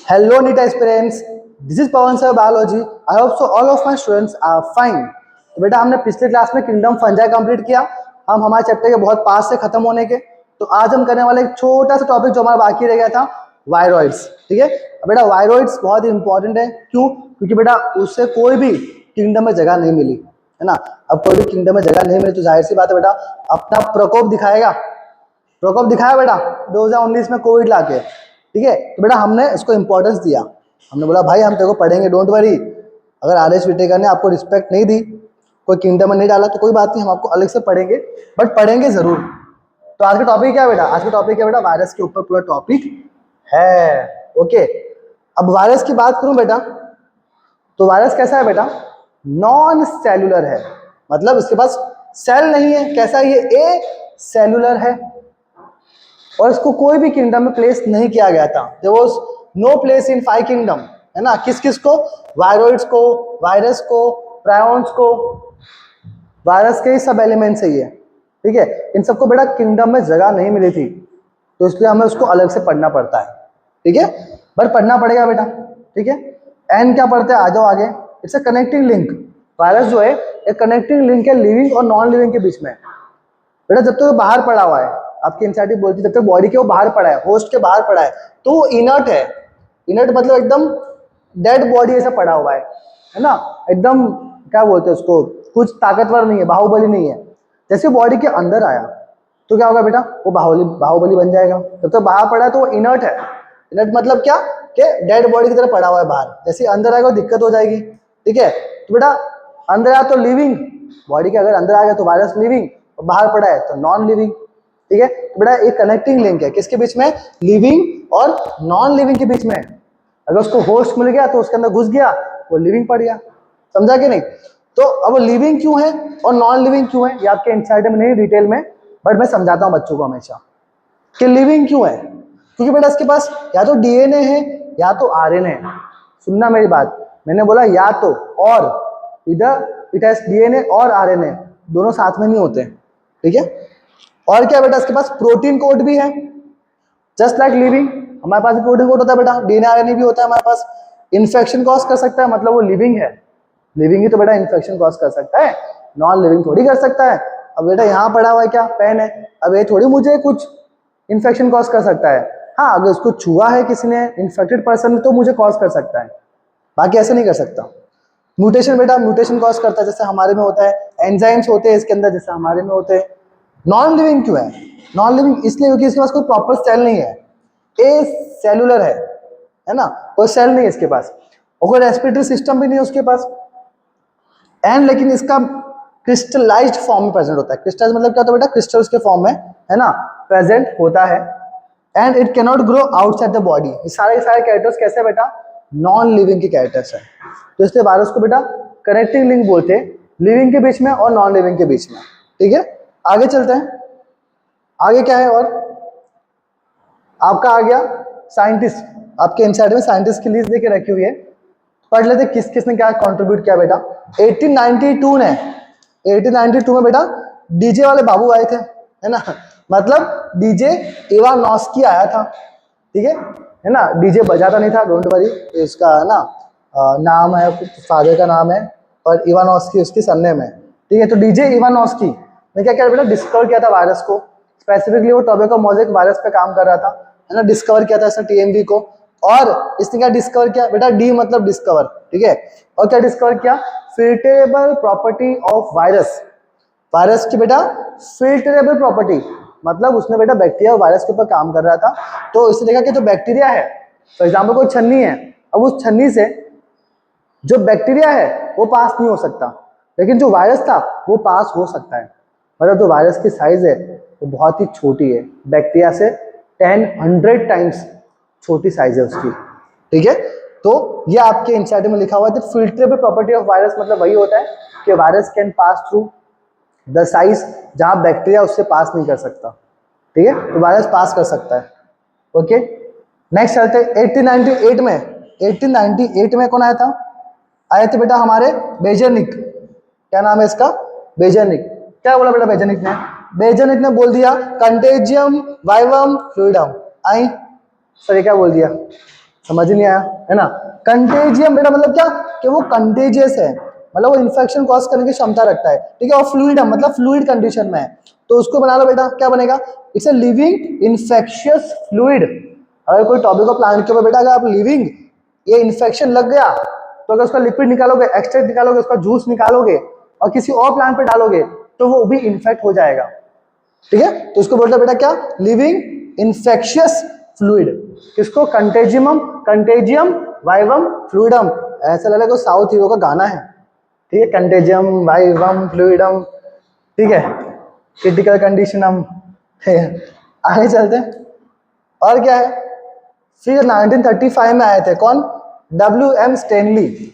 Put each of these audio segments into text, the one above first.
Hello, NEET aspirants. This is Pawan sir, biology. I hope so all of my students are fine. तो बेटा हमने पिछले class में kingdom fungi complete किया। हम हमारे चैप्टर के बहुत पास से खत्म होने के। तो आज हम करने वाले एक छोटा सा टॉपिक जो हमारा बाकी रह गया था, वायरॉइड्स। ठीक है, अब बेटा वायरॉइड्स बहुत इंपॉर्टेंट है। क्यों? क्योंकि बेटा उससे कोई भी किंगडम में जगह नहीं मिली है ना। अब कोई भी किंगडम में जगह नहीं मिली तो जाहिर सी बात है बेटा अपना प्रकोप दिखाएगा। प्रकोप दिखाया बेटा 2019 में कोविड लाके। ठीक है, तो बेटा हमने इसको इंपॉर्टेंस दिया। हमने बोला भाई हम तेरे को पढ़ेंगे, डोंट वरी। अगर आर.एस. विटेकर ने आपको रिस्पेक्ट नहीं दी, कोई किंगडम में नहीं डाला तो कोई बात नहीं, हम आपको अलग से पढ़ेंगे, बट पढ़ेंगे जरूर। तो आज का टॉपिक क्या है बेटा? आज का टॉपिक क्या बेटा? वायरस के ऊपर पूरा टॉपिक है। ओके, अब वायरस की बात करूं बेटा, तो वायरस कैसा है बेटा? नॉन सेलुलर है, मतलब इसके पास सेल नहीं है। कैसा है ये? ए सेलुलर है और इसको कोई भी किंगडम में प्लेस नहीं किया गया था। There was no place in 5 kingdom, है ना। किस किस को? वायरॉइड्स को, वायरस को, प्रायोन्स को, वायरस के ही सब एलिमेंट्स है ये। ठीक है, इन सबको बेटा किंगडम में जगह नहीं मिली थी, तो इसलिए हमें उसको अलग से पढ़ना पड़ता है। ठीक है, बट पढ़ना पड़ेगा बेटा। ठीक है, एन क्या पढ़ते हैं? आ जाओ आगे। It's a connecting link. Virus जो है एक कनेक्टिंग लिंक है लिविंग और नॉन लिविंग के बीच में। बेटा जब तक वो बाहर पड़ा हुआ है, आपकी एनसीईआरटी बोलती है जब तक बॉडी के वो बाहर पड़ा है, होस्ट के बाहर पड़ा है, तो वो इनर्ट है। इनर्ट मतलब एकदम डेड बॉडी ऐसा पड़ा हुआ है ना। एकदम क्या बोलते हैं उसको, कुछ ताकतवर नहीं है, बाहुबली नहीं है। जैसे बॉडी के अंदर आया तो क्या होगा बेटा? वो बाहुबली बन जाएगा। जब तक बाहर पड़ा है तो वो इनर्ट है। इनर्ट मतलब क्या कि डेड बॉडी की तरह पड़ा हुआ है बाहर। जैसे अंदर आएगा दिक्कत हो जाएगी। ठीक है, तो बेटा अंदर आया तो लिविंग, बॉडी के अगर अंदर आ गया तो वायरस लिविंग, और बाहर पड़ा है तो नॉन लिविंग। ठीक है, तो बेटा एक कनेक्टिंग लिंक है किसके बीच में? लिविंग और नॉन लिविंग के बीच में। अगर उसको होस्ट मिल गया तो उसके अंदर घुस गया, वो लिविंग पड़ गया। समझा कि नहीं? तो अब लिविंग क्यों है और नॉन लिविंग क्यों है, ये आपके एनसीईआरटी में नहीं डिटेल में, बट मैं समझाता हूँ बच्चों को हमेशा कि लिविंग क्यों है। क्योंकि बेटा इसके पास या तो डीएनए है या तो आरएनए है। सुनना मेरी बात, मैंने बोला या तो, और इधर इट हैज डीएनए और आरएनए, दोनों साथ में नहीं होते। ठीक है, और क्या बेटा इसके पास प्रोटीन कोड भी है। जस्ट लाइक लिविंग हमारे पास प्रोटीन कोड होता है बेटा, डीएनए आरएनए भी होता है हमारे पास। इन्फेक्शन कॉज कर सकता है, मतलब वो लिविंग है। लिविंग ही तो बेटा इन्फेक्शन कॉज कर सकता है, नॉन लिविंग थोड़ी कर सकता है। अब बेटा यहाँ पड़ा हुआ है क्या? पेन है। अब ये थोड़ी मुझे कुछ इन्फेक्शन कॉज कर सकता है। हाँ, अगर उसको छुआ है किसी ने, इन्फेक्टेड पर्सन, तो मुझे कॉज कर सकता है, बाकी ऐसे नहीं कर सकता। म्यूटेशन बेटा म्यूटेशन कॉज करता है, जैसे हमारे में होता है। एंजाइम्स होते हैं इसके अंदर, जैसे हमारे में होते हैं। नॉन लिविंग क्यों है? नॉन लिविंग इसलिए क्योंकि इसके पास कोई प्रॉपर सेल नहीं है, ए सेलुलर है ना, कोई सेल नहीं है इसके पास, और कोई रेस्पिरेटरी सिस्टम भी नहीं है उसके पास। एंड लेकिन इसका क्रिस्टलाइज्ड फॉर्म में प्रेजेंट होता है। क्रिस्टलाइज मतलब क्या होता है बेटा? क्रिस्टल्स के फॉर्म में, है ना, प्रेजेंट होता है। And it cannot grow outside the body. ये सारे कैरेक्टर्स कैसे है बेटा? नॉन लिविंग के कैरेक्टर्स है। तो इसलिए वायरस को बेटा कनेक्टिंग लिंक बोलते हैं, लिविंग के बीच में और नॉन लिविंग के बीच में। ठीक है, आगे चलते हैं। आगे क्या है? और आपका आ गया साइंटिस्ट। आपके एनसीईआरटी में साइंटिस्ट की लिस्ट देके रखी हुई है, पढ़ लेते किस किस ने क्या कंट्रीब्यूट किया बेटा। 1892 में बेटा डीजे वाले बाबू आए थे, है ना, मतलब डीजे इवानोस्की आया था। ठीक है ना, डीजे बजाता नहीं था, डोंट वरी, इसका है ना नाम है, फादर का नाम है, और इवानोस्की उसकी सरनेम है। ठीक है, तो डीजे इवानोस्की ने क्या किया बेटा? डिस्कवर किया था वायरस को। स्पेसिफिकली वो टोबैको मोज़ेक वायरस पे काम कर रहा था, है ना। डिस्कवर किया था इसने टीएमवी को। और इसने क्या डिस्कवर किया बेटा? डी मतलब डिस्कवर। ठीक है, और क्या डिस्कवर किया? Filterable property of virus. Virus की बेटा फिल्टरेबल प्रॉपर्टी, मतलब उसने बेटा बैक्टीरिया और वायरस के ऊपर काम कर रहा था। तो इसने देखा कि जो बैक्टीरिया है, फॉर एग्जाम्पल कोई छन्नी है, अब उस छन्नी से जो बैक्टीरिया है वो पास नहीं हो सकता, लेकिन जो वायरस था वो पास हो सकता है। मतलब जो वायरस की साइज है वो बहुत ही छोटी है, बैक्टीरिया से 10-100 टाइम्स छोटी साइज है उसकी। ठीक है, तो ये आपके एनसीईआरटी में लिखा हुआ है। फिल्टरेबल प्रॉपर्टी ऑफ वायरस मतलब वही होता है कि virus can pass through the size जहां बैक्टीरिया उससे पास नहीं कर सकता। ठीक है, तो वायरस पास कर सकता है। ओके, नेक्स्ट चलते हैं 1898 में। 1898 में कौन आया था? आए थे बेटा हमारे बेजनिक। क्या नाम है इसका? बेजनिक। क्या बोला बेटा बेजनिक ने? बेजनिक ने बोल दिया कंटेजियम वाइवम फ्लूइडम। आई सर, ये क्या बोल दिया? समझ नहीं आया, है ना। कंटेजियम बेटा मतलब क्या, कि वो कंटेजियस है, मतलब वो इन्फेक्शन कॉज करने की क्षमता रखता है, ठीक है। और फ्लूइडम मतलब फ्लूइड कंडीशन में है, तो उसको बना लो बेटा, क्या बनेगा, it's a living infectious fluid. अगर कोई टॉपिको प्लांट के ऊपर बेटा अगर आप लिविंग, ये इन्फेक्शन लग गया तो अगर उसका लिक्विड निकालोगे, एक्सट्रैक्ट निकालोगे, उसका जूस निकालोगे और किसी और प्लांट पे डालोगे तो वो भी इन्फेक्ट हो जाएगा, ठीक है। तो उसको बोलते हैं बेटा क्या, लिविंग इन्फेक्शियस फ्लूइड। किसको, कंटेजियम, कंटेजियम वाइवम फ्लूइडम। ऐसा लग रहा है कोई साउथ हीरो का गाना है, ठीक है, कंटेजियम वाइवम फ्लूइडम, ठीक है, क्रिटिकल कंडीशनम। आगे चलते हैं, और क्या है, फिर 1935 में आए थे कौन, WM स्टेनली।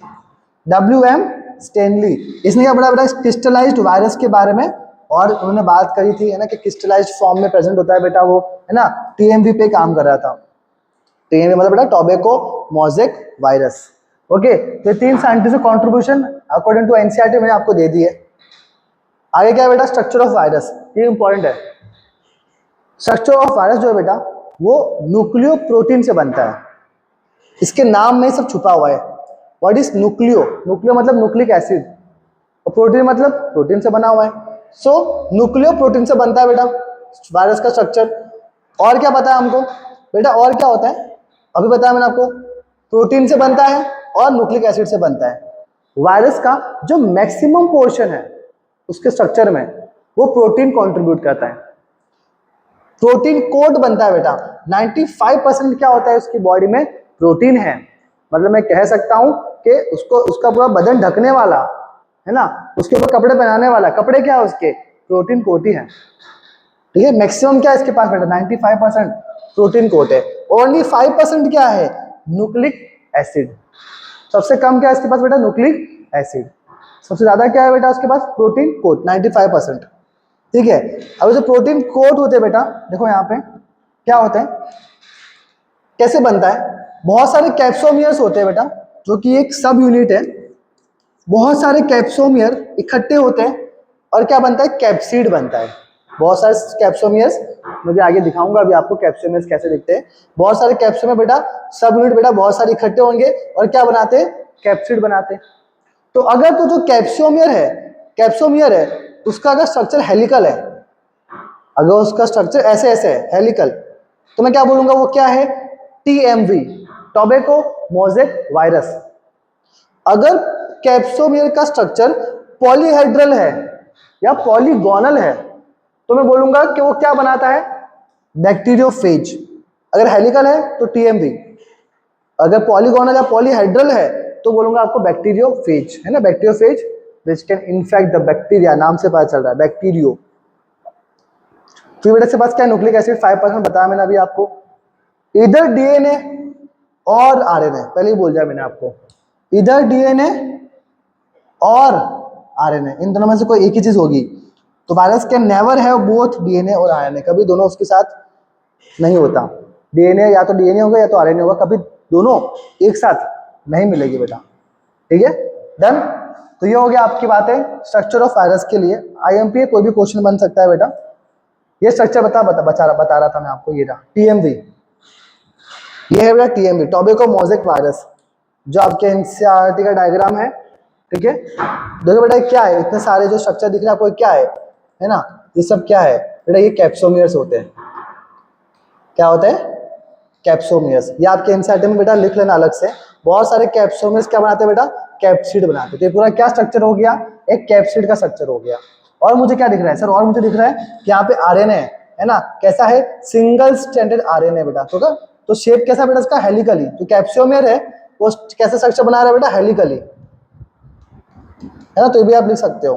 WM स्टेनली, इसने क्या बड़ा बड़ा क्रिस्टलाइज्ड वायरस के बारे में, और उन्होंने बात करी थी, है ना, कि क्रिस्टलाइज्ड फॉर्म में प्रेजेंट होता है बेटा वो, है ना, TMV पे काम कर रहा था। TMV मतलब बेटा टोबैको मोज़ेक वायरस। ओके, तो 3 scientific contribution according to NCERT मैंने आपको दे दी है। आगे क्या है बेटा, स्ट्रक्चर ऑफ वायरस, ये इंपॉर्टेंट है। स्ट्रक्चर ऑफ वायरस जो है बेटा वो न्यूक्लियो प्रोटीन से बनता है, इसके नाम में सब छुपा हुआ है। व्हाट इज न्यूक्लियो, न्यूक्लियो मतलब न्यूक्लिक एसिड, और प्रोटीन मतलब प्रोटीन से बना हुआ है। सो न्यूक्लियो प्रोटीन से बनता है बेटा वायरस का स्ट्रक्चर। और क्या पता है हमको बेटा, और क्या होता है, अभी बताया मैंने आपको, प्रोटीन से बनता है और न्यूक्लिक एसिड से बनता है। वायरस का जो मैक्सिमम पोर्शन है उसके स्ट्रक्चर में वो प्रोटीन कंट्रीब्यूट करता है। प्रोटीन कोट बनता है बेटा, 95% क्या होता है उसकी बॉडी में, प्रोटीन है। मतलब मैं कह सकता हूं कि उसको, उसका पूरा बदन ढकने वाला, है ना, उसके ऊपर कपड़े पहनाने वाला, कपड़े क्या है उसके, प्रोटीन कोट ही है, ठीक है। मैक्सिमम क्या है इसके पास बेटा, 95% प्रोटीन कोट है। ओनली 5% क्या है, न्यूक्लिक एसिड। सबसे कम क्या है इसके पास बेटा, न्यूक्लिक एसिड। सबसे ज्यादा क्या है बेटा उसके पास, प्रोटीन कोट 95%, ठीक है। अब जो प्रोटीन कोट होते हैं बेटा, देखो यहाँ पे क्या होता है, कैसे बनता है, बहुत सारे कैप्सोमियर्स होते हैं बेटा, जो कि एक सब यूनिट है। बहुत सारे कैप्सोमियर इकट्ठे होते हैं और क्या बनता है, कैप्सिड बनता है। बहुत सारे कैप्सोमियर्स, मुझे आगे दिखाऊंगा अभी आपको कैप्सोमियर्स कैसे दिखते हैं। बहुत सारे कैप्सोमियर बेटा, सब यूनिट बेटा बहुत सारे इकट्ठे होंगे और क्या बनाते हैं, कैप्सिड बनाते हैं। तो अगर तो जो कैप्सोमियर है उसका अगर स्ट्रक्चर हेलिकल है, अगर उसका स्ट्रक्चर ऐसे ऐसे है हेलिकल, तो मैं क्या बोलूंगा, वो क्या है, TMV, टोबैको मोज़ेक वायरस। अगर कैप्सोमियर का स्ट्रक्चर पॉलीहेड्रल है या पॉलीगोनल है तो मैं बोलूंगा कि वो क्या बनाता है, बैक्टीरियोफेज। अगर हेलिकल है तो TMV, अगर पॉलीगोनल या पॉलीहेड्रल है तो बोलूंगा आपको बैक्टीरियोफेज, है ना, bacteriophage which can infect the bacteria, नाम से पता चल रहा है बैक्टीरियो। फिर बेटा से पास क्या, न्यूक्लिक एसिड 5% बताया मैंने अभी आपको। इधर DNA और RNA, पहले ही बोल दिया मैंने आपको, इधर DNA और RNA, इन दोनों में से कोई एक ही चीज होगी। तो virus can never have both DNA और RNA, कभी दोनों उसके साथ नहीं होता। DNA या तो DNA होगा या तो RNA होगा, कभी दोनों एक साथ नहीं मिलेगी बेटा, ठीक है, डन। तो ये हो गया आपकी बातें स्ट्रक्चर ऑफ वायरस के लिए। IMP कोई भी क्वेश्चन बन सकता है बेटा। ये स्ट्रक्चर बता रहा था मैं आपको, ये रहा TMV, ये है बेटा TMV, टोबैको मोज़ेक वायरस, जो आपके NCERT का डायग्राम है, ठीक है। देखो बेटा क्या है, इतने सारे जो स्ट्रक्चर दिख रहे हैं आपको, क्या है ना, ये सब क्या है बेटा, ये कैप्सोमियर्स होते हैं। क्या होते हैं, कैप्सोमियर्स। ये आपके NCERT में बेटा लिख लेना अलग से। बहुत सारे कैप्सोमियर्स क्या बनाते हैं बेटा, कैप्सिड बनाते हैं। तो ये पूरा क्या स्ट्रक्चर हो गया, एक कैप्सिड का स्ट्रक्चर हो गया। और मुझे क्या दिख रहा है सर, और मुझे दिख रहा है कि यहाँ पे RNA है ना, कैसा है, सिंगल स्ट्रैंडेड RNA बेटा, तो शेप कैसा बेटा इसका, हेलिकली। तो कैप्सोमियर है वो कैसे स्ट्रक्चर बना रहा है बेटा, हेलिकली, है ना। तो ये भी आप लिख सकते हो,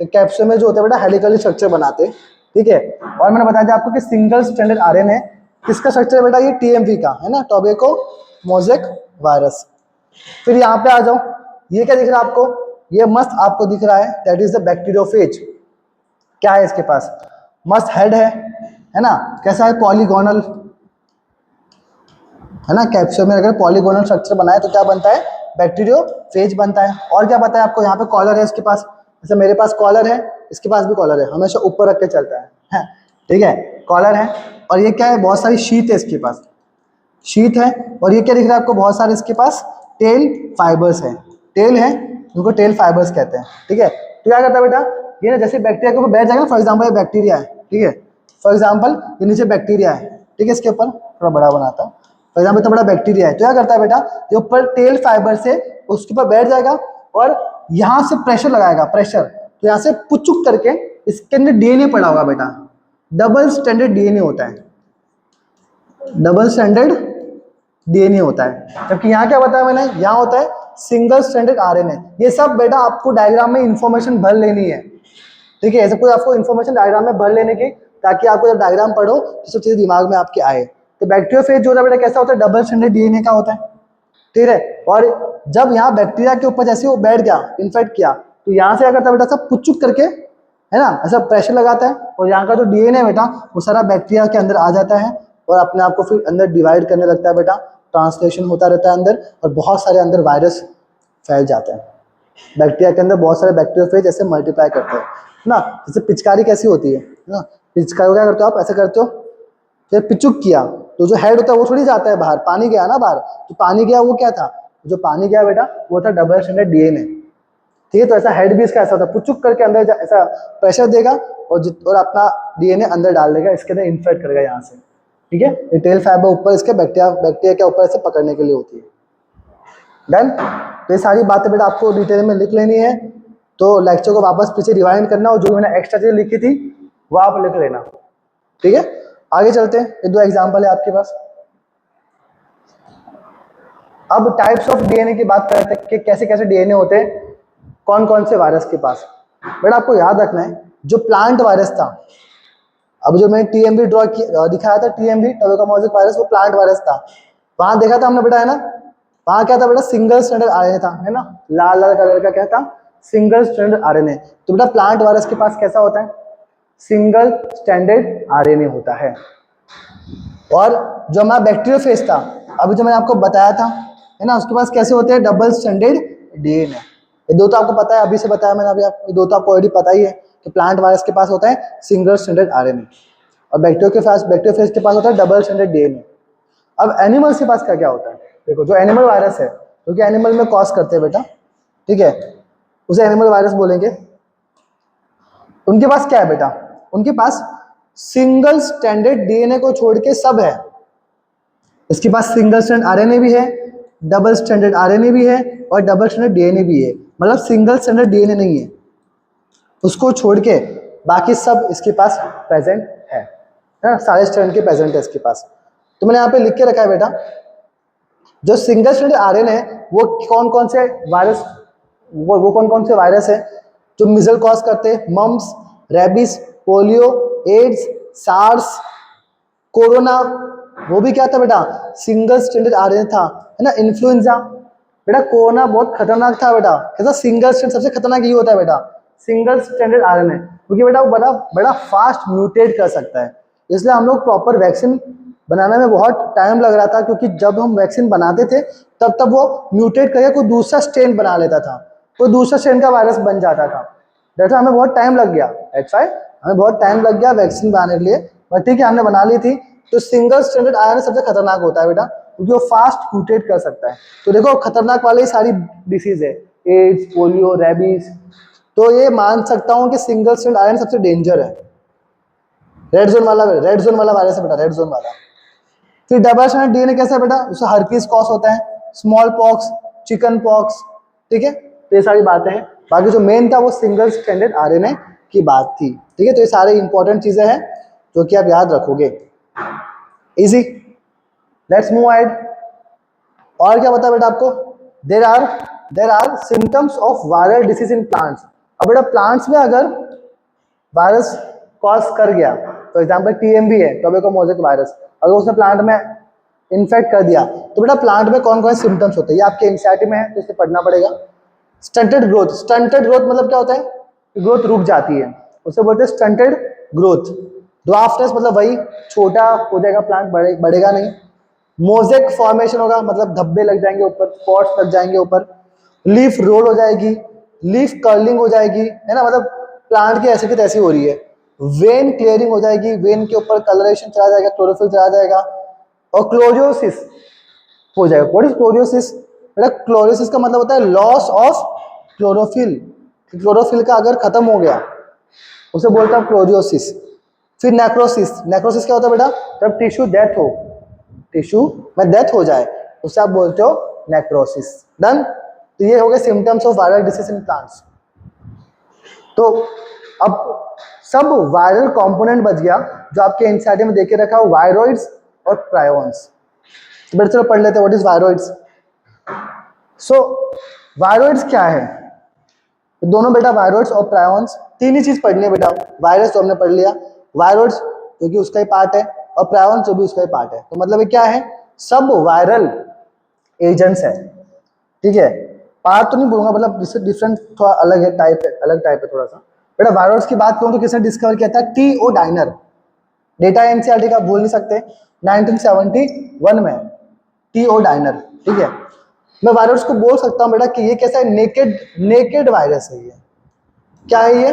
कैप्सोमियर जो होते हैं बेटा हेलिकली स्ट्रक्चर बनाते हैं, ठीक है। और मैंने बताया था आपको कि सिंगल स्ट्रैंडेड RNA किसका स्ट्रक्चर है बेटा, ये TMV का, है ना, टोबैको मोज़ेक वायरस। फिर यहाँ पे आ जाओ, ये क्या दिख रहा है आपको, ये मस्त आपको दिख रहा है, दैट इज द बैक्टीरियोफेज। क्या है इसके पास, मस्त हेड है ना, कैसा है, पॉलीगोनल, है ना। कैप्सोमियर अगर पॉलीगोनल स्ट्रक्चर बनाए तो क्या बनता है, बैक्टीरियोफेज बनता है। और क्या पता है आपको, यहाँ पे कॉलर है इसके पास, जैसे मेरे पास कॉलर है, इसके पास भी कॉलर है, हमेशा ऊपर रख के चलता है, ठीक है, कॉलर है। और ये क्या है, बहुत सारी शीट है इसके पास, शीथ है। और ये क्या दिख रहा है आपको, बहुत सारे इसके पास टेल फाइबर्स है, टेल है, उनको टेल फाइबर्स कहते हैं। ठीक है, तो क्या करता है बेटा, ये ना जैसे बैक्टीरिया के ऊपर बैठ जाएगा, फॉर एग्जाम्पल ये बैक्टीरिया है, ठीक है, फॉर एग्जाम्पल ये नीचे बैक्टीरिया है, ठीक है, इसके ऊपर थोड़ा बड़ा बनाता हूँ, फॉर एग्जाम्पल इतना बड़ा बैक्टीरिया है, तो क्या करता है बेटा, ये ऊपर टेल फाइबर से उसके ऊपर बैठ जाएगा और यहाँ से प्रेशर लगाएगा, प्रेशर, तो यहाँ से पुचुक करके इसके अंदर डीएनए पड़ा होगा बेटा, डबल स्टैंडर्ड डीएनए होता है, डबल स्टैंडर्ड डीएनए होता है। जबकि यहाँ क्या बताया मैंने, यहाँ होता है सिंगल स्टैंडर्ड आरएनए। ये सब बेटा आपको डायग्राम में इंफॉर्मेशन भर लेनी है, ठीक है, ऐसे कोई आपको इंफॉर्मेशन डायग्राम में भर लेने की, ताकि आपको जब डायग्राम पढ़ो तो सब चीजें दिमाग में आपके आए। तो बैक्टीरियोफेज जो होता है बेटा कैसा होता है, डबल स्टैंडर्ड डीएनए का होता है, ठीक है। और जब यहाँ बैक्टीरिया के ऊपर जैसे वो बैठ गया, इन्फेक्ट किया, तो यहाँ से क्या करता है बेटा, सब पुचुक करके, है ना, ऐसा प्रेशर लगाता है और यहाँ का जो डीएनए बेटा वो सारा बैक्टीरिया के अंदर आ जाता है और अपने आप को फिर अंदर डिवाइड करने लगता है बेटा, ट्रांसलेशन होता रहता है अंदर, और बहुत सारे अंदर वायरस फैल जाते हैं। बैक्टीरिया के अंदर बहुत सारे बैक्टीरियोफेज ऐसे मल्टीप्लाई करते हैं ना, जैसे पिचकारी कैसी होती है ना, पिचकारी क्या करते हो आप, ऐसे करते हो, फिर पिचुक किया तो जो हेड होता है वो थोड़ी जाता है बाहर, पानी गया ना बाहर, तो पानी गया वो क्या था, जो पानी गया बेटा वो था डबल स्टैंडर्ड डीएनए, ठीक है। तो ऐसा हेड भी इसका ऐसा होता है, पुचुक करके अंदर ऐसा प्रेशर देगा और अपना डीएनए अंदर डाल देगा, इसके अंदर इन्फेक्ट करेगा यहाँ से, ठीक है। ये टेल फाइबर ऊपर इसके बैक्टीरिया के ऊपर से पकड़ने के लिए होती है। डन। तो ये सारी बातें बेटा आपको डिटेल में लिख लेनी है, तो लेक्चर को वापस पीछे रिवाइंड करना और जो मैंने एक्स्ट्रा चीजें लिखी थी वो आप लिख लेना, ठीक है। आगे चलते हैं, ये दो एग्जाम्पल है आपके पास। अब टाइप्स ऑफ डीएनए की बात करते हैं कि कैसे कैसे डीएनए होते हैं, कौन कौन से वायरस के पास। बेटा आपको याद रखना है, जो प्लांट वायरस था, अब जो मैंने टीएमवी दिखाया था, टीएमवी टोबैकोमोनासिस वायरस, वो प्लांट वायरस था, वहां देखा था हमने बेटा, है ना, वहां क्या था बेटा, सिंगल स्टैंडर्ड आरएनए था, है ना, लाल लाल कलर का क्या था, सिंगल स्टैंडर्ड आरएनए। तो बेटा प्लांट वायरस के पास कैसा होता है, सिंगल स्टैंडर्ड आरएनए होता है। और जो हमारा बैक्टीरियोफेज था, अभी जो मैंने आपको बताया था, है ना, उसके पास कैसे होते हैं, डबल स्टैंडर्ड डीएनए। ये दो तो आपको पता है, अभी से बताया मैंने, अभी आप ये दो तो आपको ऑलरेडी पता ही है कि प्लांट वायरस के पास होता है सिंगल स्टैंडर्ड आरएनए और बैक्टीरियोफेज के पास होता है डबल स्टैंडर्ड डीएनए। अब एनिमल्स के पास क्या क्या होता है, देखो, जो एनिमल वायरस है, क्योंकि एनिमल में कॉज करते हैं बेटा, ठीक है, उसे एनिमल वायरस बोलेंगे। उनके पास क्या है बेटा, उनके पास सिंगल स्टैंडर्ड डीएनए को छोड़ के सब है। इसके पास सिंगल स्टैंड आरएनए भी है, डबल स्टैंडर्ड आरएनए भी है और डबल स्टैंडर्ड डीएनए भी है, मतलब सिंगल स्टैंडर्ड डीएनए नहीं है, उसको छोड़ के बाकी सब इसके पास प्रेजेंट है ना, सारे स्टैंड के प्रेजेंट है इसके पास। तो मैंने यहाँ पे लिख के रखा है बेटा, जो सिंगल स्टैंडर्ड आरएनए है वो कौन कौन से वायरस, वो कौन कौन से वायरस है जो मिजल कॉज करते हैं, mumps, rabies, polio, AIDS, SARS, corona, वो भी क्या था बेटा, सिंगल स्टैंडर्ड आरएनए था, है ना। इन्फ्लुएंजा, बेटा कोरोना बहुत खतरनाक था बेटा, कैसा, सिंगल स्टैंड, सबसे खतरनाक ये होता है बेटा, सिंगल स्टैंडर्ड आरएनए, क्योंकि बेटा वो बड़ा बड़ा फास्ट म्यूटेट कर सकता है, इसलिए हम लोग प्रॉपर वैक्सीन बनाने में बहुत टाइम लग रहा था, क्योंकि जब हम वैक्सीन बनाते थे तब वो म्यूटेट करके कोई दूसरा स्ट्रेन बना लेता था, कोई दूसरा स्ट्रेन का वायरस बन जाता था। दैट्स हमें बहुत टाइम लग गया, दैट्स व्हाई हमें बहुत टाइम लग गया वैक्सीन बनाने के लिए, बट ठीक है हमने बना ली थी। तो सिंगल स्टैंडर्ड आरएनए सबसे खतरनाक होता है बेटा, क्योंकि वो फास्ट म्यूटेट कर सकता है। तो देखो खतरनाक वाले सारी डिसीज है, एड्स, पोलियो, रेबीज, तो ये मान सकता हूँ कि सिंगल स्टैंडर्ड आरएनए सबसे डेंजर है। रेड जोन वाला वायरस है बेटा, रेड जोन वाला। फिर डबल स्टैंडर्ड डीएनए कैसा है बेटा, उससे हर्पीज कॉज होता है, स्मॉल पॉक्स, चिकन पॉक्स, ठीक है, तो ये सारी बातें हैं। बाकी जो मेन था वो सिंगल स्टैंडर्ड आरएनए की बात थी, ठीक है। तो ये सारे इंपॉर्टेंट चीजें हैं जो कि आप याद रखोगे, इजी। Let's move ahead. और क्या बता बेटा आपको, there are symptoms of viral disease in plants. अब बेटा प्लांट्स में अगर वायरस कॉज कर गया, फॉर एग्जाम्पल टीएमवी है, टोबैकोमोनासिस वायरस, अगर उसने प्लांट में इन्फेक्ट कर दिया, तो बेटा प्लांट में कौन कौन से सिम्टम्स होते हैं, ये आपके एनसीईआरटी में है तो इसे पढ़ना पड़ेगा। स्टंटेड ग्रोथ, स्टंटेड ग्रोथ मतलब क्या होता है, ग्रोथ रुक जाती है, उसे बोलते हैं स्टंटेड ग्रोथ। ड्वार्फनेस मतलब वही छोटा हो जाएगा प्लांट, बढ़ेगा नहीं। मोजेक फॉर्मेशन होगा, मतलब धब्बे लग जाएंगे ऊपर, स्पॉट्स लग जाएंगे ऊपर। लीफ रोल हो जाएगी, लीफ कर्लिंग हो जाएगी, है ना, मतलब प्लांट की ऐसी की तैसी हो रही है। वेन क्लियरिंग हो जाएगी, वेन के ऊपर कलरेशन चला जाएगा, क्लोरोफिल चला जाएगा। और क्लोरियोसिस हो जाएगा। What is chlorosis? बेटा क्लोरियोसिस का मतलब होता है लॉस ऑफ क्लोरोफिल। क्लोरोफिल का अगर खत्म हो गया उसे बोलते हैं क्लोरियोसिस। फिर नेक्रोसिस। नेक्रोसिस क्या होता है बेटा? जब टिश्यू डेथ हो, टिश्यू में डेथ हो जाए उसे आप बोलते हो नेक्रोसिस। डन। तो ये हो गए symptoms of viral disease in plants. तो अब सब वायरल कंपोनेंट बच गया जो आपके एनसीईआरटी में देखे रखा है, वायरॉइड्स और प्रायोन्स। तो बेटा चलो पढ़ लेते हैं what is viroids. So viroids क्या है? तो दोनों बेटा वायरॉइड्स और प्रायोन्स तीन ही चीज पढ़नी है बेटा। वायरस तो हमने पढ़ लिया, वायरॉइड्स जो कि उसका ही पार्ट है, और प्रायोन्स जो भी उसका ही पार्ट है। तो मतलब ये क्या है? सब वायरल एजेंट्स है। ठीक है, पार्ट तो नहीं बोलूंगा, मतलब जिससे डिफरेंट थोड़ा अलग है, टाइप है, अलग टाइप है थोड़ा सा। बेटा वायरॉइड्स की बात करूं तो किसने डिस्कवर किया था? टी.ओ. डाइनर। डेटा एनसीईआरटी का भूल नहीं सकते, 1971 में टी.ओ. डाइनर। ठीक है, मैं वायरस को बोल सकता हूं बेटा कि ये कैसा है? नेकेड, नेकेड वायरस है ये। क्या है ये?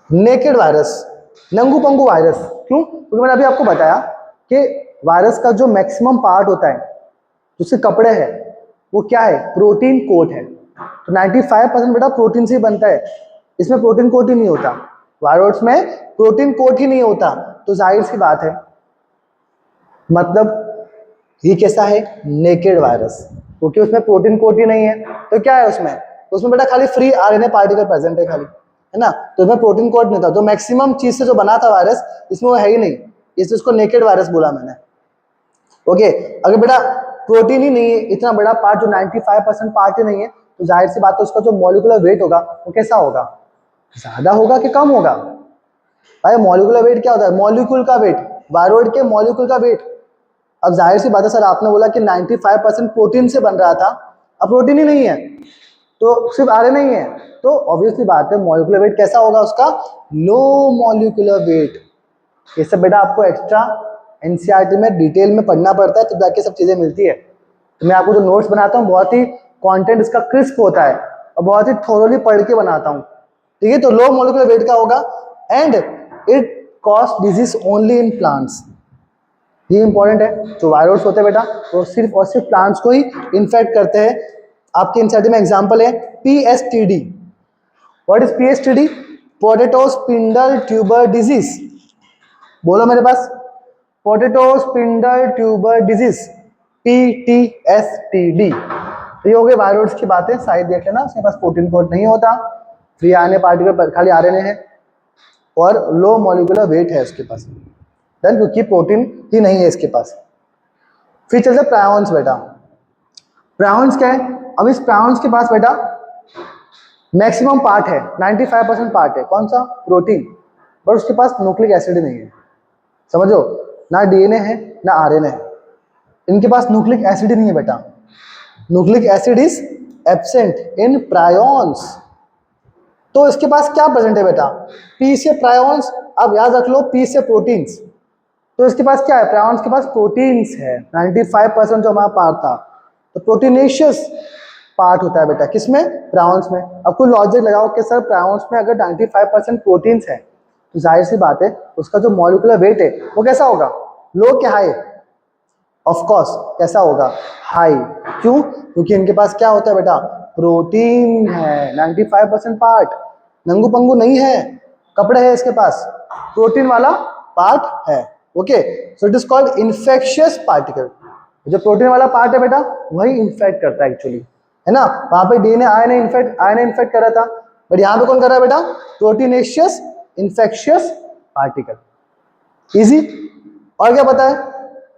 नेकेड वायरस, नंगू पंगू वायरस। क्यों? क्योंकि मैंने अभी आपको बताया कि वायरस का जो मैक्सिमम पार्ट होता है, जिससे कपड़े हैं, वो क्या है? प्रोटीन कोट है। तो 95% बेटा प्रोटीन से ही बनता है, इसमें प्रोटीन कोट ही नहीं होता। वायरस में प्रोटीन कोट ही नहीं होता, तो जाहिर सी बात है मतलब ये कैसा है? नेकेड वायरस, क्योंकि उसमें प्रोटीन कोट ही नहीं है। तो क्या है उसमें? उसमें बेटा खाली फ्री आरएनए पार्टिकल प्रेजेंट है खाली, है ना। तो इसमें प्रोटीन कोट नहीं था। तो मैक्सिमम चीज से जो बना था वायरस, इसमें वो है ही नहीं, इसलिए उसको नेकेड वायरस बोला मैंने। ओके, अगर बेटा प्रोटीन ही नहीं है, इतना बड़ा पार्ट जो 95% पार्ट ही नहीं है, तो जाहिर सी बात है उसका जो मॉलिक्यूलर वेट होगा वो कैसा होगा? ज्यादा होगा कि कम होगा? भाई मॉलिक्यूलर वेट क्या होता है? मॉलिक्यूल का वेट, वायरॉइड के मॉलिक्यूल का वेट। अब जाहिर सी बात है, सर आपने बोला कि 95% प्रोटीन से बन रहा था, अब प्रोटीन ही नहीं है तो सिर्फ आरएनए ही है, तो ऑब्वियसली बात है मॉलिक्यूलर वेट कैसा होगा उसका? Low molecular weight. ये सब बेटा आपको एक्स्ट्रा एनसीईआरटी में डिटेल में पढ़ना पड़ता है, तो जाके सब चीजें मिलती है। तो मैं आपको जो नोट्स बनाता हूँ बहुत ही कंटेंट इसका क्रिस्प होता है और बहुत ही थोरोली पढ़ के बनाता हूँ। ठीक है, तो लो मॉलिक्यूलर वेट का होगा and it cause disease only in plants. ये इंपॉर्टेंट है। जो वायरस होते हैं बेटा वो सिर्फ और सिर्फ प्लांट्स को ही इन्फेक्ट करते हैं। आपके एनसीईआरटी में एग्जांपल है PSTD. What is PSTD? Potato spindle tuber disease. बोलो मेरे पास, potato spindle tuber disease, PTSTD. तो ये हो गए वायरस की बातें, शायद देख लेना, उसके पास प्रोटीन कोड नहीं होता, फ्री आरएनए पार्टिकल खाली आरएनए है और लो मॉलिक्यूलर वेट है उसके पास, देन क्योंकि प्रोटीन ही नहीं है इसके पास। फिर चलते प्रायोन्स बेटा। प्रायोन्स क्या है? अब इस प्रायोन्स के पास बेटा मैक्सिमम पार्ट है, 95% पार्ट है, कौन सा? प्रोटीन। पर उसके पास न्यूक्लिक एसिड नहीं है, समझो, ना डीएनए है ना आरएनए है, इनके पास न्यूक्लिक एसिड ही नहीं है बेटा। Nucleic acid is absent in prions. तो इसके पास क्या प्रेजेंट है बेटा? पी से प्रायोन्स। अब याद रख लो, पी से प्रोटीन्स। तो इसके पास क्या है? प्रायोन्स के पास प्रोटीन्स है, 95% जो हमारा पार्ट था। तो प्रोटीनेशियस पार्ट होता है बेटा किसमें? प्रायोन्स में। अब कोई लॉजिक लगाओ कि सर प्रायोन्स में अगर 95% प्रोटीन्स है तो जाहिर सी बात है उसका जो मॉलिक्यूलर वेट है वो कैसा होगा? लो कि हाई? ऑफ कोर्स कैसा होगा? हाई। क्यों? क्योंकि इनके पास क्या होता है बेटा? प्रोटीन है, 95% पार्ट, नंगू पंगू नहीं है, कपड़े है इसके पास, प्रोटीन वाला पार्ट है। Okay, so it is called infectious particle. जो प्रोटीन वाला पार्ट है बेटा वही इन्फेक्ट करता है एक्चुअली, है ना। वहां पे डीएनए आरएनए इन्फेक्ट कर रहा था, बट यहाँ पे कौन कर रहा है बेटा? Proteinaceous infectious particle. इजी। और क्या पता है?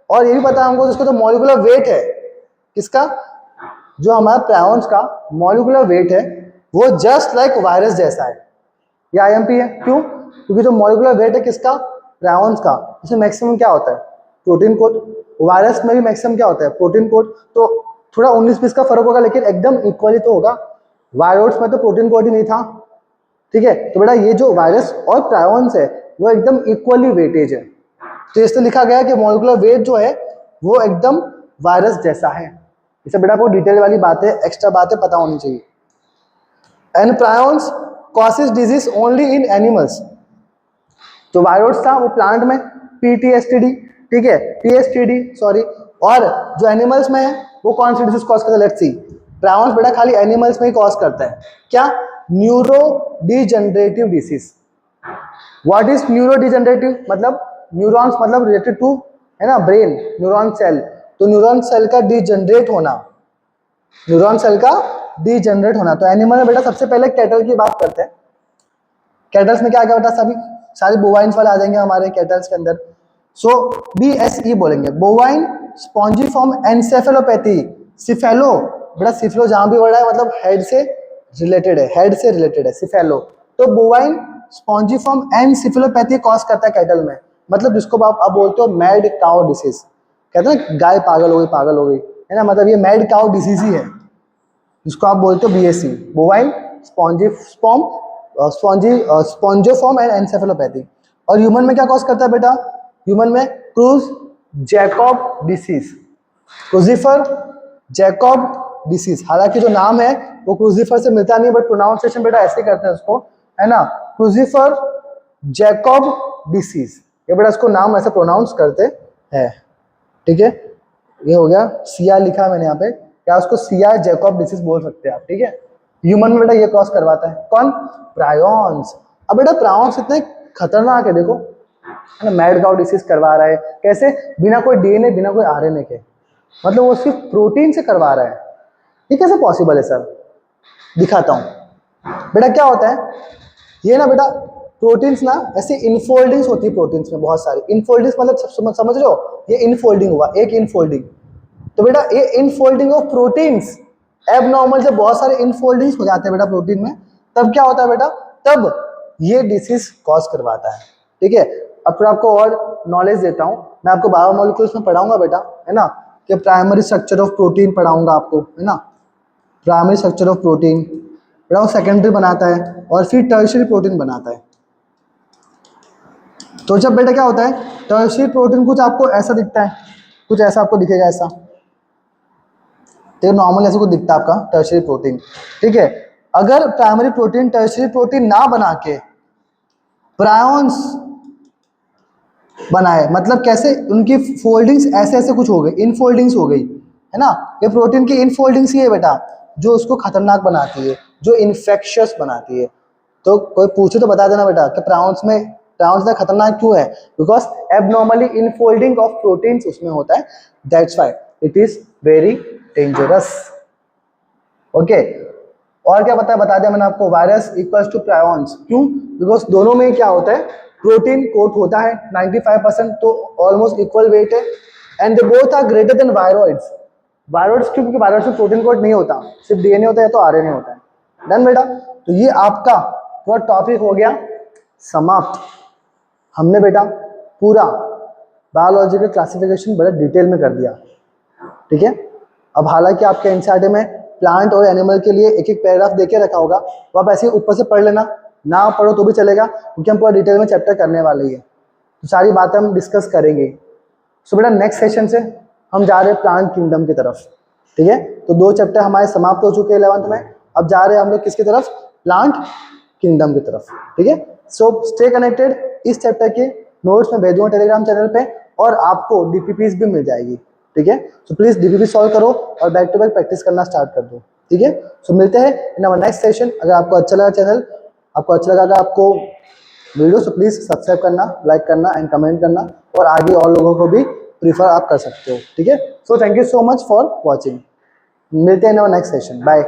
और ये भी पता है हमको जिसका जो मॉलिक्यूलर वेट है, किसका? जो हमारा प्रायोन्स का मॉलिक्यूलर वेट है वो जस्ट लाइक वायरस जैसा है, ये आईएमपी है। क्यों? क्योंकि जो मॉलिक्यूलर वेट है किसका? प्रायोन्स का, उसमें मैक्सिमम क्या होता है? Protein code. वायरस में भी मैक्सिमम क्या होता है? Protein code. तो थोड़ा 19-20 का फर्क होगा लेकिन एकदम इक्वली तो होगा। वायरस में तो प्रोटीन कोड ही नहीं था। ठीक है, तो बेटा ये जो वायरस और प्रायोन्स है वो एकदम इक्वली वेटेज है, तो इससे लिखा गया है कि मॉलिक्यूलर वेट जो है वो एकदम वायरस जैसा है। इसे बेटा आपको डिटेल वाली बातें, एक्स्ट्रा बातें पता होनी चाहिए। And prions causes disease only in animals. तो वायरस था वो प्लांट में, पीटीएसटीडी, ठीक है, PSTD सॉरी। और जो एनिमल्स में है वो कौन सी डिसीज कॉज करता है, लेट्स सी। प्रायॉन्स बेटा खाली एनिमल्स में ही कॉज करता है, क्या, neuro degenerative disease. What is neuro degenerative, मतलब न्यूरॉन्स मतलब रिलेटेड टू, है ना, ब्रेन, न्यूरॉन सेल। तो न्यूरॉन सेल का डिजनरेट होना, न्यूरॉन सेल का डिजनरेट होना। तो एनिमल में बेटा सबसे पहले कैटल की बात करते हैं। कैटल्स में क्या क्या बेटा, सभी सारे बोवाइन्स वाले आ जाएंगे हमारे कैटल्स के अंदर। सो BSE बोलेंगे, बोवाइन स्पॉन्जिफॉर्म एनसेफेलोपैथी। सिफेलो बेटा, सिफेलो जहां भी वर्ड है मतलब हेड से रिलेटेड है, हेड से रिलेटेड है सिफेलो। तो बोवाइन स्पॉन्जिफॉर्म एनसेफेलोपैथी कॉज करता है कैटल में, मतलब जिसको आप बोलते हो मैड काउ डिसीज, कहते हैं ना गाय पागल हो गई, पागल हो गई, है ना, मतलब ये मैड काउ डिसीज ही है, जिसको आप बोलते हो BSE, bovine spongiform spongiform and encephalopathy. और ह्यूमन में क्या कॉज करता है बेटा, ह्यूमन में क्रूज Jakob disease, Creutzfeldt Jakob disease. हालांकि जो नाम है वो क्रूजिफर से मिलता नहीं, बट प्रोनाउंसिएशन बेटा ऐसे करते हैं उसको, है ना, क्रूजिफर जैकब डिसीज, ये बेटा इसको नाम ऐसे प्रोनाउंस करते हैं, ठीक है। ये हो गया, सिया लिखा है मैंने यहाँ पे, क्या उसको सिया जैकब डिसीज बोल सकते हैं आप, ठीक है। ह्यूमन में बेटा ये कॉज करवाता है कौन, प्रायॉन्स। अब बेटा प्रायॉन्स इतने खतरनाक है, देखो, है ना, मैड काउ डिसीज करवा रहा है, कैसे, बिना कोई DNA बिना कोई RNA के, मतलब वो सिर्फ प्रोटीन से करवा रहा है, ये कैसे पॉसिबल है सर, दिखाता हूँ। बेटा क्या होता है, ये ना बेटा प्रोटीन्स ना ऐसे इनफोल्डिंग्स होती है, प्रोटीन्स में बहुत सारी इनफोल्डिंग्स, मतलब समझ रहे हो, ये इनफोल्डिंग हुआ, एक इनफोल्डिंग। तो बेटा ये इनफोल्डिंग ऑफ प्रोटीन्स एबनॉर्मल, जब बहुत सारे इनफोल्डिंग्स हो जाते हैं बेटा प्रोटीन में, तब क्या होता है बेटा, तब ये डिसीज कॉज करवाता है, ठीक है। अब फिर आपको और नॉलेज देता हूँ, मैं आपको बायोमोलिक्यूल्स में पढ़ाऊंगा बेटा, है ना, कि प्राइमरी स्ट्रक्चर ऑफ प्रोटीन पढ़ाऊंगा आपको, है ना, प्राइमरी स्ट्रक्चर ऑफ प्रोटीन बेटा वो सेकेंडरी बनाता है और फिर टर्शियरी प्रोटीन बनाता है। तो जब बेटा क्या होता है, टर्शियरी प्रोटीन कुछ आपको ऐसा दिखता है, कुछ ऐसा आपको दिखेगा, ऐसा, तो नॉर्मल ऐसे कुछ दिखता है आपका टर्शियरी प्रोटीन, ठीक है। अगर प्राइमरी प्रोटीन टर्शियरी प्रोटीन ना बना के प्रायॉन्स बनाए, मतलब कैसे, उनकी फोल्डिंग्स ऐसे ऐसे कुछ हो गई, इनफोल्डिंग्स हो गई, है ना, ये प्रोटीन की इनफोल्डिंग्स ही है बेटा जो उसको खतरनाक बनाती है, जो इन्फेक्शियस बनाती है। तो कोई पूछे तो बता देना बेटा कि प्रायॉन्स में खतरनाक क्यों है, because abnormally infolding of proteins उसमें होता है, that's why it is very dangerous, okay. और क्या बता दिया मैंने आपको, वायरस इक्वल्स टू प्रायॉन्स, क्यों, बिकॉज दोनों में क्या होता है, प्रोटीन कोट होता है 95%, तो ऑलमोस्ट इक्वल वेट है, and they both are greater than viroids. Viroids क्यों, क्योंकि वायरॉइड्स में प्रोटीन कोट नहीं होता, सिर्फ DNA होता है तो RNA होता है। डन बेटा, तो ये आपका पूरा टॉपिक हो गया समाप्त। हमने बेटा पूरा बायोलॉजी का क्लासिफिकेशन बड़ा डिटेल में कर दिया, ठीक है। अब हालांकि आपके NCERT में प्लांट और एनिमल के लिए एक एक पैराग्राफ देके रखा होगा, तो आप ऐसे ऊपर से पढ़ लेना, ना पढ़ो तो भी चलेगा, क्योंकि हम पूरा डिटेल में चैप्टर करने वाले ही है, तो सारी बातें हम डिस्कस करेंगे। सो बेटा नेक्स्ट सेशन से हम जा रहे हैं प्लांट किंगडम की तरफ, ठीक है। तो 2 चैप्टर हमारे समाप्त हो चुके हैं 11th में, अब जा रहे हैं हम लोग किसकी तरफ, प्लांट किंगडम की तरफ, ठीक है। सो स्टे कनेक्टेड, इस चैप्टर के नोट्स में भेजूंगा टेलीग्राम चैनल पे, और आपको DPPs भी मिल जाएगी, ठीक है। सो प्लीज DPP सॉल्व करो और बैक टू बैक प्रैक्टिस करना स्टार्ट कर दो, ठीक है। सो मिलते हैं इन आवर नेक्स्ट सेशन। अगर आपको अच्छा लगा चैनल, आपको अच्छा लगा आपको वीडियो, तो प्लीज सब्सक्राइब करना, लाइक करना एंड कमेंट करना, और आगे और लोगों को भी प्रीफर आप कर सकते हो, ठीक है। So thank you so much for watching, मिलते हैं in our next session, bye.